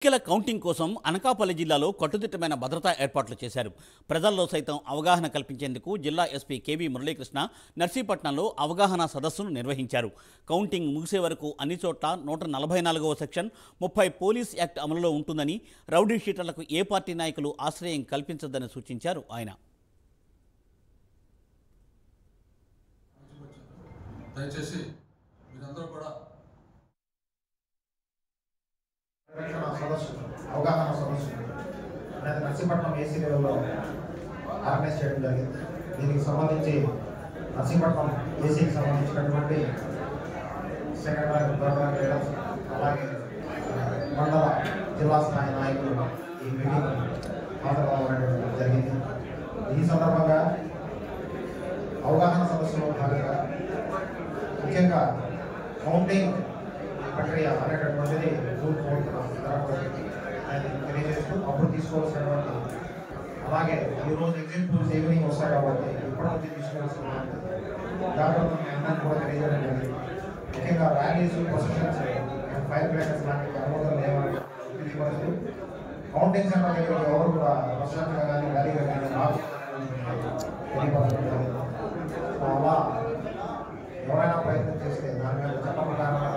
ఎన్నికల కౌంటింగ్ కోసం అనకాపల్లి జిల్లాలో కట్టుదిట్టమైన భద్రతా ఏర్పాట్లు చేశారు. ప్రజల్లో సైతం అవగాహన కల్పించేందుకు జిల్లా ఎస్పీ కేవీ మురళీకృష్ణ నర్సీపట్నంలో అవగాహన సదస్సును నిర్వహించారు. కౌంటింగ్ ముగిసే వరకు అన్ని చోట్ల 144వ సెక్షన్ 30 పోలీస్ యాక్ట్ అమలులో ఉంటుందని, రౌడీ షీటర్లకు ఏ పార్టీ నాయకులు ఆశ్రయం కల్పించొద్దని సూచించారు ఆయన. దయచేసి మీరందరూ కూడా అవగాహన సదస్సు అనేది నర్సీపట్నం ఏసీ లెవెల్లో ఆర్గనైజ్ చేయడం జరిగింది. దీనికి సంబంధించి నర్సీపట్నం ఏసీకి సంబంధించినటువంటి సెక్రటరీ లీడర్స్, అలాగే మండల జిల్లా స్థాయి నాయకులు ఈ మీటింగ్ హాజరవ్వడం జరిగింది. ఈ సందర్భంగా అవగాహన సదస్సులో భాగంగా ముఖ్యంగా కౌంటింగ్ ప్రక్రియ అనేటటువంటిది జూన్ 4న జరగబోతుంది అని తెలియజేస్తూ అప్పుడు తీసుకోవాల్సినటువంటి, అలాగే ఈరోజు ఎగ్జిట్ పోల్స్ ఈవినింగ్ వస్తాయి కాబట్టి ఇప్పటి నుంచి తీసుకోవాల్సిన జాగ్రత్తలు అందరినీ కూడా తెలియజేయడం జరిగింది. ముఖ్యంగా ర్యాలీస్, ప్రొసెషన్స్, ఫైర్ ప్లేసెస్ లాంటి అనుమతులు లేవని తెలియపరుస్తూ కౌంటింగ్ సెంటర్ దగ్గర ఎవరు కూడా ప్రశాంతంగా కానీ ర్యాలీగా కానీ తెలియపరచడం జరిగింది. అలా ఎవరైనా ప్రయత్నం చేస్తే దాని మీద చట్ట ప్రకారంగా